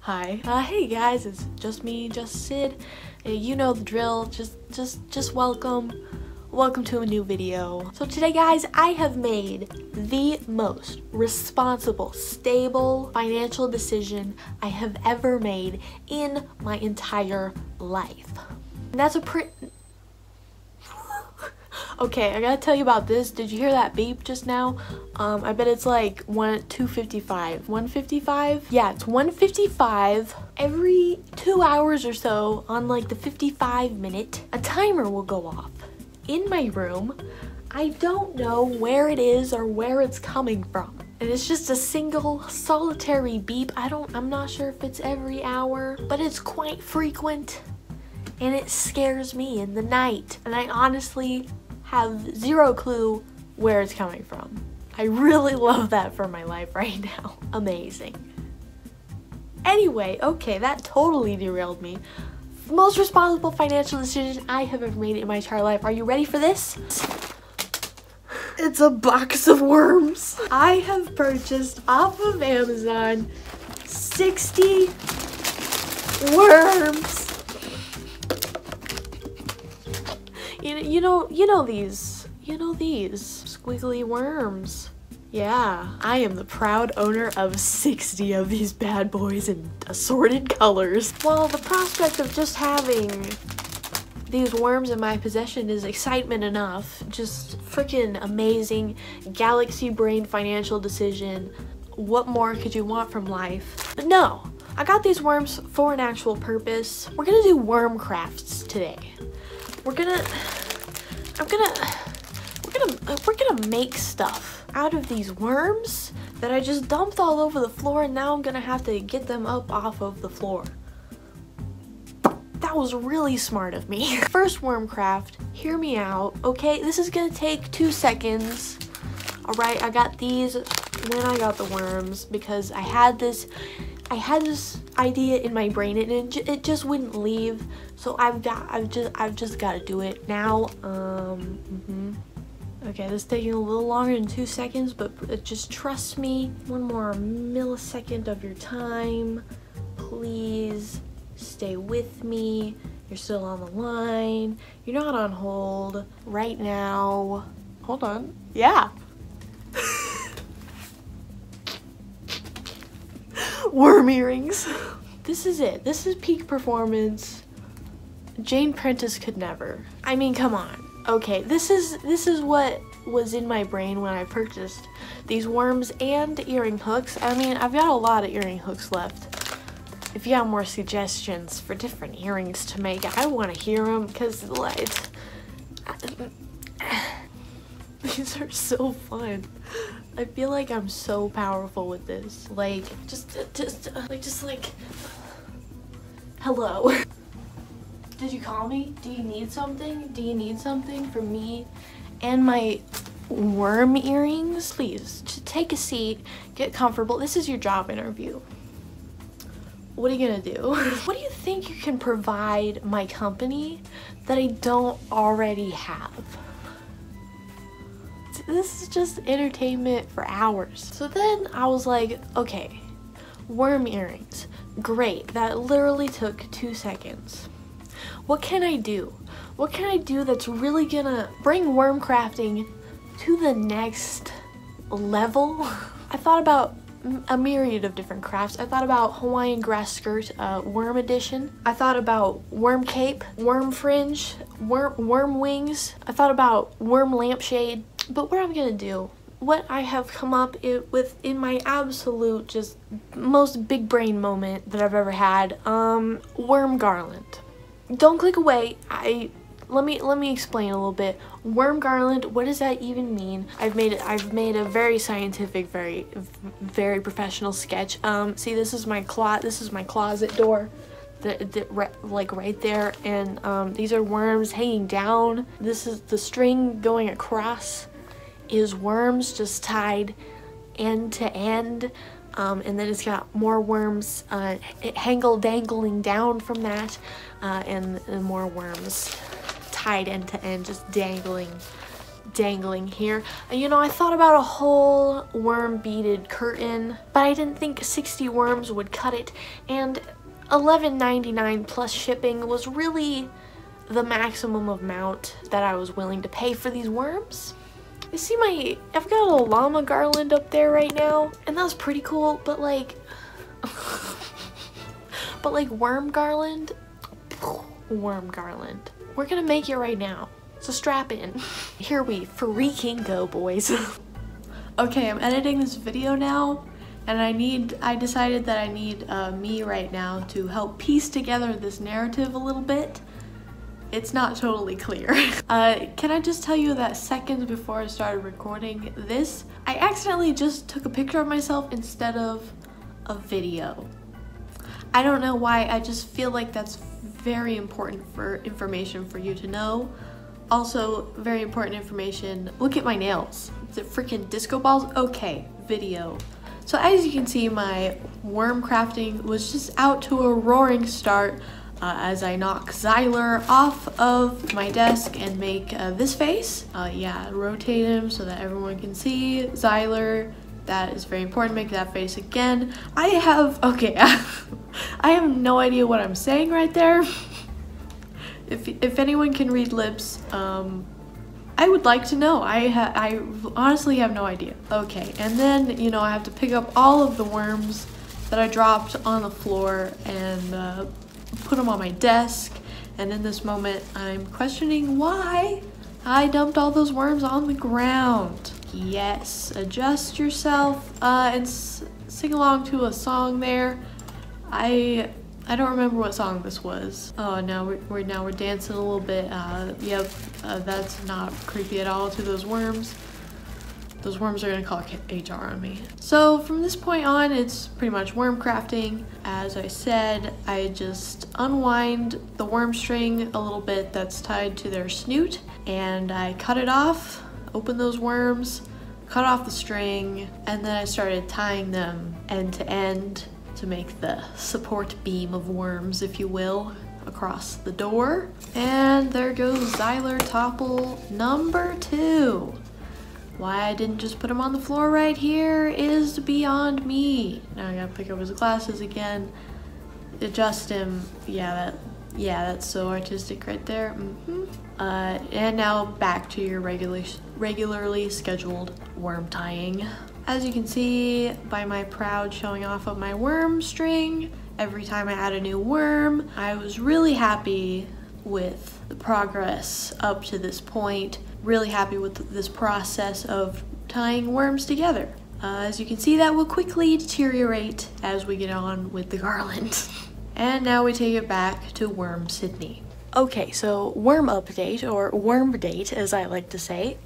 Hi. Hey guys, it's just me, just Sid. You know the drill. Just welcome. Welcome to a new video. So today, guys, I have made the most responsible, stable financial decision I have ever made in my entire life. And that's a Okay, I gotta tell you about this. Did you hear that beep just now? I bet it's like 2:55. 1:55? Yeah, it's 1:55. Every 2 hours or so, on like the 55-minute, a timer will go off in my room. I don't know where it is or where it's coming from. And it's just a single solitary beep. I'm not sure if it's every hour, but it's quite frequent. And it scares me in the night. And I honestly have zero clue where it's coming from. I really love that for my life right now. Amazing. Anyway, okay, that totally derailed me. Most responsible financial decision I have ever made in my entire life. Are you ready for this? It's a box of worms. I have purchased off of Amazon 60 worms. You know these squiggly worms. Yeah, I am the proud owner of 60 of these bad boys in assorted colors. Well, the prospect of just having these worms in my possession is excitement enough. Just freaking amazing, galaxy brain financial decision. What more could you want from life? But no, I got these worms for an actual purpose. We're gonna do worm crafts today. We're gonna make stuff out of these worms that I just dumped all over the floor, and now I'm gonna have to get them up off of the floor. That was really smart of me. First worm craft, hear me out, okay? This is gonna take 2 seconds. All right, I got these when I got the worms because I had this idea in my brain and it just wouldn't leave. So I've just got to do it now. Okay, this is taking a little longer than 2 seconds, but just trust me. 1 more millisecond of your time. Please stay with me. You're still on the line. You're not on hold right now. Hold on. Yeah. Worm earrings. This is it. This is peak performance. Jane Prentice could never. I mean, come on. Okay, this is what was in my brain when I purchased these worms and earring hooks. I mean, I've got a lot of earring hooks left. If you have more suggestions for different earrings to make, I want to hear them because like these are so fun. I feel like I'm so powerful with this. Like, just hello. Did you call me? Do you need something? Do you need something from me and my worm earrings? Please, just take a seat, get comfortable. This is your job interview. What are you gonna do? What do you think you can provide my company that I don't already have? This is just entertainment for hours. So then I was like, okay, worm earrings. Great, that literally took 2 seconds. What can I do? What can I do that's really gonna bring worm crafting to the next level? I thought about a myriad of different crafts. I thought about Hawaiian grass skirt, worm edition. I thought about worm cape, worm fringe, worm wings. I thought about worm lampshade. But what I'm gonna do, what I have come up with in my absolute just most big brain moment that I've ever had, worm garland. Don't click away. Let me explain a little bit. Worm garland, what does that even mean? I've made a very scientific, very professional sketch. See, this is my closet door. Like right there, and these are worms hanging down. This is the string going across is worms just tied end to end, and then it's got more worms dangling down from that, and more worms tied end to end, just dangling dangling here. You know, I thought about a whole worm beaded curtain, but I didn't think 60 worms would cut it, and $11.99 plus shipping was really the maximum amount that I was willing to pay for these worms. You see I've got a llama garland up there right now, and that was pretty cool, but like, worm garland, we're gonna make it right now, so strap in. Here we freaking go, boys. Okay, I'm editing this video now, and I decided that I need me right now to help piece together this narrative a little bit. It's not totally clear. Can I just tell you that seconds before I started recording this, I accidentally just took a picture of myself instead of a video. I don't know why, I just feel like that's very important for information for you to know. Also, very important information, look at my nails. Is it freaking disco balls? Okay, video. So as you can see, my worm crafting was just out to a roaring start. As I knock Xyler off of my desk and make this face. Yeah, rotate him so that everyone can see Xyler. That is very important, make that face again. I have no idea what I'm saying right there. If anyone can read lips, I would like to know. I honestly have no idea. Okay, and then, you know, I have to pick up all of the worms that I dropped on the floor and put them on my desk, and in this moment I'm questioning why I dumped all those worms on the ground. Yes, adjust yourself and sing along to a song there. I don't remember what song this was. Oh, now we're dancing a little bit. Yep, that's not creepy at all to those worms. Those worms are gonna call HR on me. So from this point on, it's pretty much worm crafting. As I said, I just unwind the worm string a little bit that's tied to their snoot, and I cut it off, open those worms, cut off the string, and then I started tying them end to end to make the support beam of worms, if you will, across the door. And there goes Xyler Topple number 2. Why I didn't just put him on the floor right here is beyond me. Now I gotta pick up his glasses again, adjust him. Yeah, that's so artistic right there. And now back to your regularly scheduled worm tying. As you can see by my proud showing off of my worm string, every time I add a new worm, I was really happy with the progress up to this point. Really happy with this process of tying worms together. As you can see, that will quickly deteriorate as we get on with the garland. And now we take it back to Worm Sydney. Okay, so worm update, or worm date as I like to say.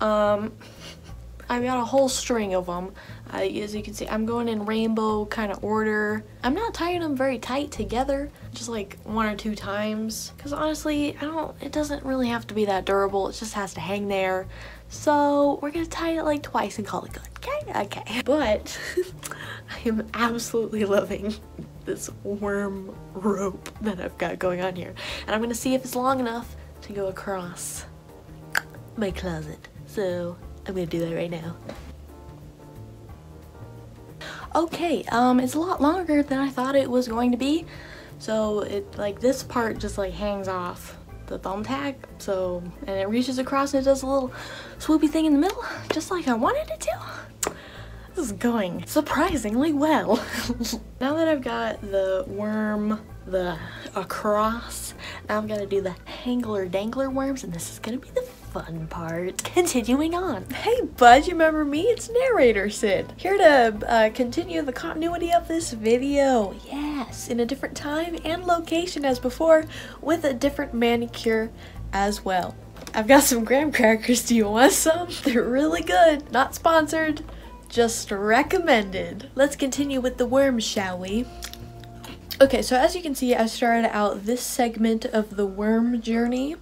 I've got a whole string of them. As you can see, I'm going in rainbow kind of order. I'm not tying them very tight together, just like 1 or 2 times. Because honestly, it doesn't really have to be that durable. It just has to hang there. So we're gonna tie it like twice and call it good, okay? Okay. But I am absolutely loving this worm rope that I've got going on here. And I'm gonna see if it's long enough to go across my closet. So I'm gonna do that right now. Okay, it's a lot longer than I thought it was going to be. So this part just like hangs off the thumbtack, so, and it reaches across and it does a little swoopy thing in the middle, just like I wanted it to. This is going surprisingly well. Now that I've got the worm, across, now I'm gonna do the hangler dangler worms, and this is gonna be the fun part. Continuing on. Hey bud, you remember me? It's narrator Sid, here to continue the continuity of this video. Yes, in a different time and location as before, with a different manicure as well. I've got some graham crackers. Do you want some? They're really good. Not sponsored, just recommended. Let's continue with the worms, shall we? Okay, so as you can see, I started out this segment of the worm journey,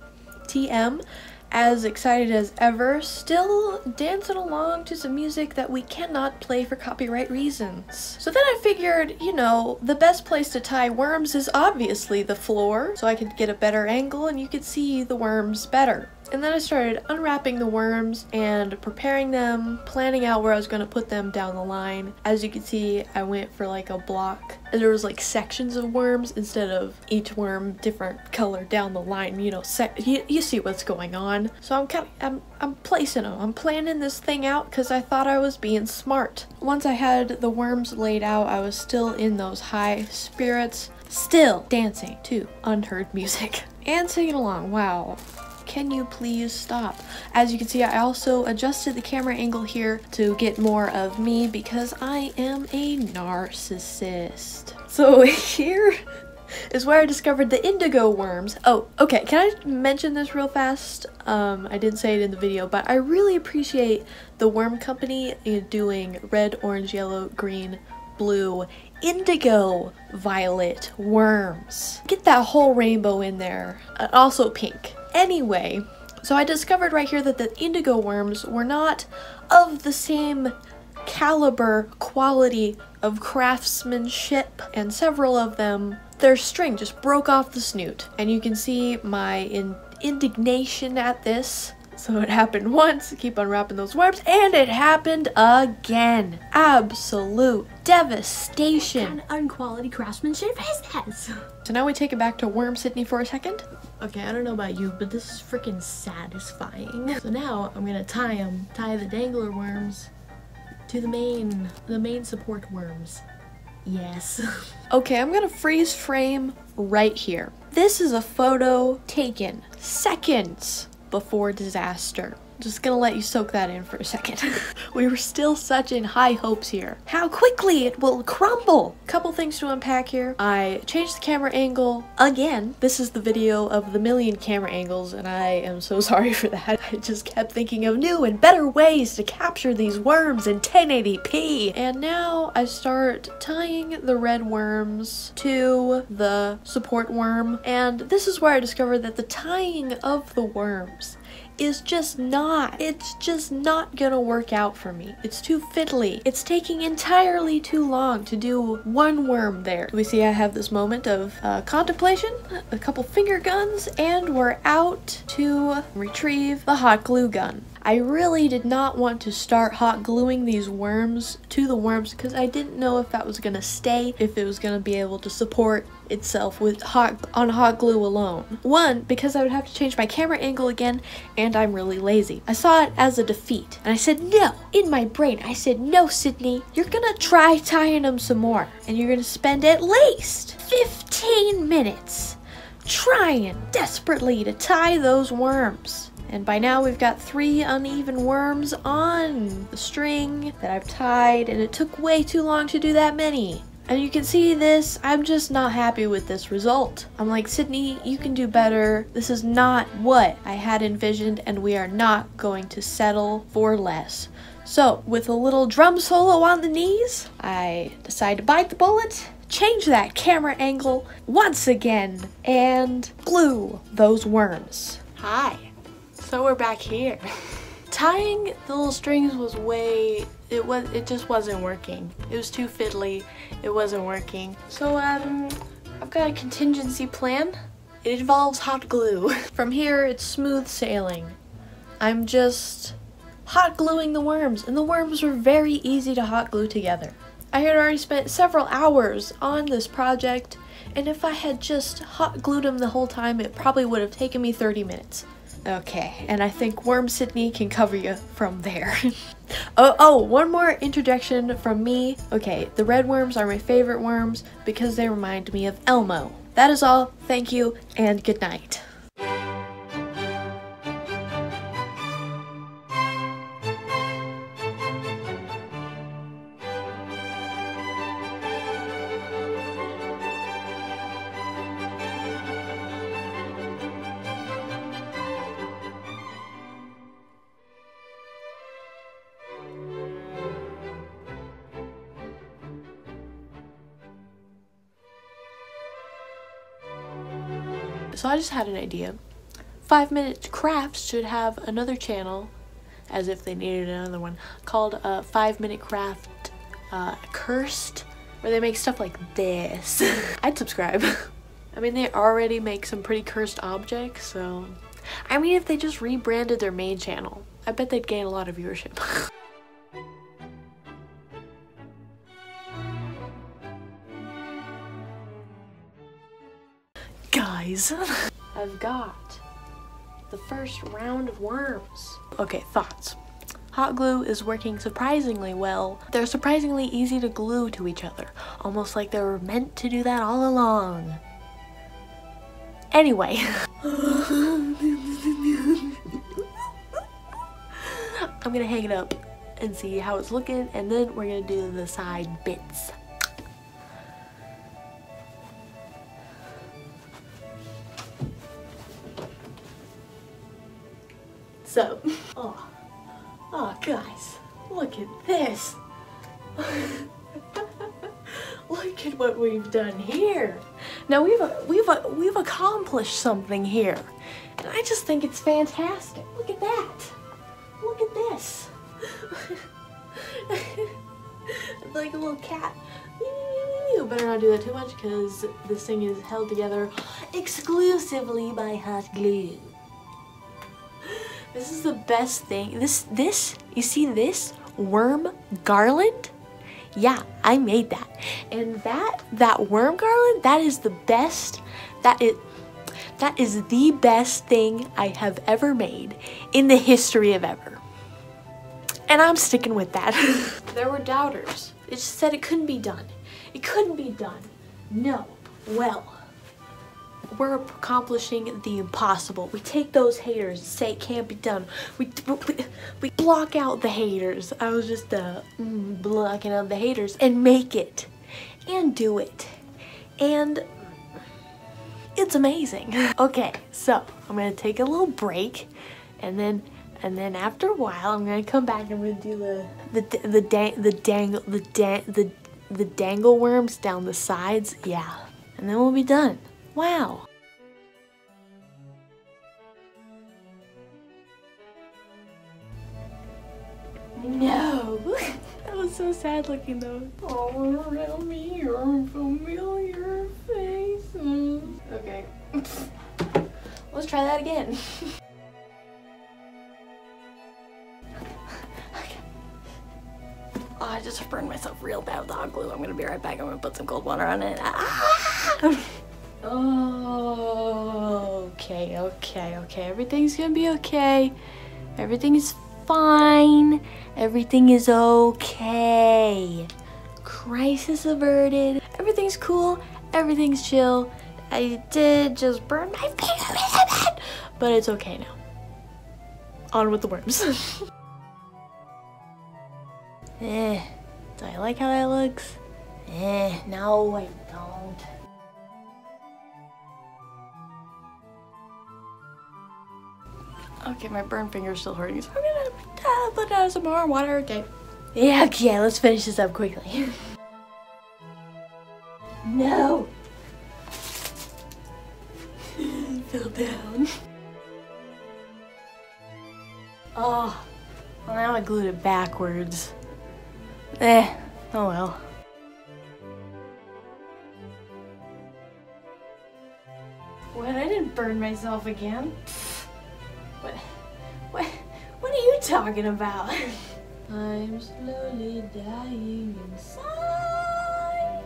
TM, as excited as ever, still dancing along to some music that we cannot play for copyright reasons. So then I figured, you know, the best place to tie worms is obviously the floor, so I could get a better angle and you could see the worms better. And then I started unwrapping the worms and preparing them, planning out where I was going to put them down the line. As you can see, I went for like a block. There was like sections of worms instead of each worm different color down the line, you know, you see what's going on. So I'm placing them. I'm planning this thing out because I thought I was being smart. Once I had the worms laid out, I was still in those high spirits, still dancing to unheard music and singing along. Wow. Can you please stop? As you can see, I also adjusted the camera angle here to get more of me because I am a narcissist. So here is where I discovered the indigo worms. Oh, okay, can I mention this real fast? I didn't say it in the video, but I really appreciate the worm company in doing red, orange, yellow, green, blue, indigo, violet worms. Get that whole rainbow in there. Also pink. Anyway, so I discovered right here that the indigo worms were not of the same caliber, quality of craftsmanship, and several of them, their string just broke off the snoot. And you can see my indignation at this. So it happened once, keep unwrapping those worms, and it happened again. Absolute devastation. What kind of unquality craftsmanship is this? So now we take it back to Worm Sydney for a second. Okay, I don't know about you, but this is freaking satisfying. So now I'm gonna tie the dangler worms to the main support worms. Yes. Okay, I'm gonna freeze frame right here. This is a photo taken seconds before disaster. Just gonna let you soak that in for a second. We were still such in high hopes here. How quickly it will crumble! Couple things to unpack here. I changed the camera angle again. This is the video of the million camera angles, and I am so sorry for that. I just kept thinking of new and better ways to capture these worms in 1080p. And now I start tying the red worms to the support worm. And this is where I discovered that the tying of the worms is just not gonna work out for me. It's too fiddly. It's taking entirely too long to do one worm there. We see I have this moment of contemplation, a couple finger guns, and we're out to retrieve the hot glue gun. I really did not want to start hot gluing these worms to the worms because I didn't know if that was gonna stay, if it was gonna be able to support itself with hot glue alone. One, because I would have to change my camera angle again, and I'm really lazy. I saw it as a defeat, and I said no. In my brain, I said, no, Sydney, you're gonna try tying them some more, and you're gonna spend at least 15 minutes trying desperately to tie those worms. And by now we've got 3 uneven worms on the string that I've tied, and it took way too long to do that many. And you can see this, I'm just not happy with this result. I'm like, Sydney, you can do better. This is not what I had envisioned, and we are not going to settle for less. So, with a little drum solo on the knees, I decide to bite the bullet, change that camera angle once again, and glue those worms. Hi. So we're back here. Tying the little strings was it just wasn't working. It was too fiddly. It wasn't working. So I've got a contingency plan. It involves hot glue. From here, it's smooth sailing. I'm just hot gluing the worms, and the worms were very easy to hot glue together. I had already spent several hours on this project, and if I had just hot glued them the whole time, it probably would have taken me 30 minutes. Okay, and I think Worm Sydney can cover you from there. Oh, one more introduction from me. Okay, the red worms are my favorite worms because they remind me of Elmo. That is all. Thank you, and good night. So I just had an idea. 5 Minute Crafts should have another channel, as if they needed another one, called 5 Minute Craft Cursed, where they make stuff like this. I'd subscribe. I mean, they already make some pretty cursed objects, so I mean, if they just rebranded their main channel, I bet they'd gain a lot of viewership. Guys, I've got the first round of worms. Okay, thoughts. Hot glue is working surprisingly well. They're surprisingly easy to glue to each other, almost like they were meant to do that all along. Anyway. I'm gonna hang it up and see how it's looking, and then we're gonna do the side bits. So, oh guys, look at this. Look at what we've done here. Now we've accomplished something here, and I just think it's fantastic. Look at that. Look at this. It's like a little cat. You better not do that too much, because this thing is held together exclusively by hot glue. This is the best thing. This, you see this worm garland? Yeah, I made that. And that worm garland, that is the best, that is the best thing I have ever made in the history of ever. And I'm sticking with that. There were doubters. It just said it couldn't be done. It couldn't be done. No. Well, we're accomplishing the impossible. We take those haters and say it can't be done. We block out the haters. I was just blocking out the haters and make it and do it. And it's amazing. Okay, so I'm gonna take a little break, and then after a while I'm gonna come back and I'm gonna do the dangle worms down the sides. Yeah, and then we'll be done. Wow. No. That was so sad looking though. All around me are familiar faces. Okay. Let's try that again. Okay. Oh, I just burned myself real bad with hot glue. I'm gonna be right back. I'm gonna put some cold water on it. Ah! Oh, okay. Everything's gonna be okay. Everything is fine. Everything is okay. Crisis averted. Everything's cool. Everything's chill. I did just burn my finger, but it's okay now. On with the worms. Do I like how that looks? No, I don't. Okay, my burn finger's still hurting, so I'm gonna put down some more water, okay? Yeah, okay, let's finish this up quickly. No! Fell down. Oh, well, now I glued it backwards. Oh well. What? I didn't burn myself again. What are you talking about? I'm slowly dying inside.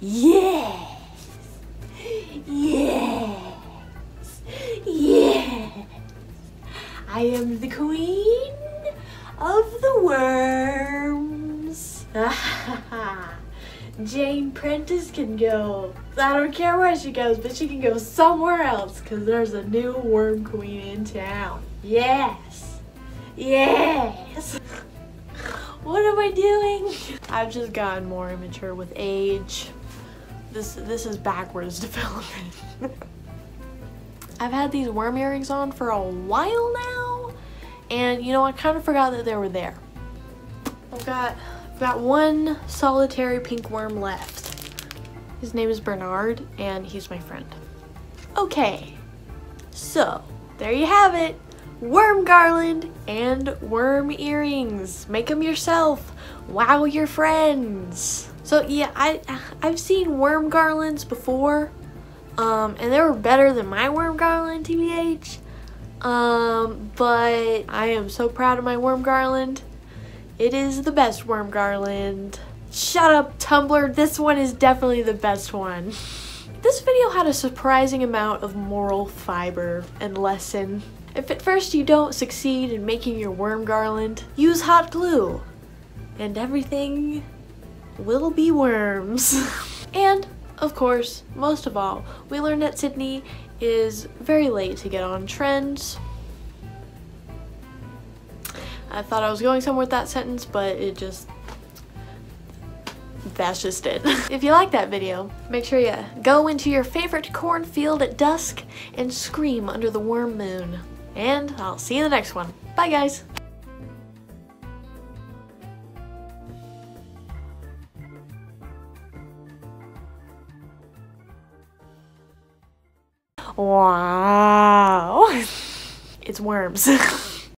Yes! Yes! Yes! I am the queen of the worms. Jane Prentice can go. I don't care where she goes, but she can go somewhere else, because there's a new worm queen in town. Yes. Yes. What am I doing? I've just gotten more immature with age. This is backwards development. I've had these worm earrings on for a while now, and you know, I kind of forgot that they were there. I've got one solitary pink worm left. His name is Bernard, and he's my friend. Okay, so there you have it. worm garland and worm earrings. Make them yourself. Wow your friends. So yeah, I've seen worm garlands before, and they were better than my worm garland, TBH. But I am so proud of my worm garland. It is the best worm garland. Shut up, Tumblr. This one is definitely the best one. This video had a surprising amount of moral fiber and lesson. If at first you don't succeed in making your worm garland, use hot glue, and everything will be worms. And, of course, most of all, we learned that Sydney is very late to get on trends. I thought I was going somewhere with that sentence, but that's just it. If you like that video, make sure you go into your favorite cornfield at dusk and scream under the worm moon. And I'll see you in the next one. Bye, guys. Wow. It's worms.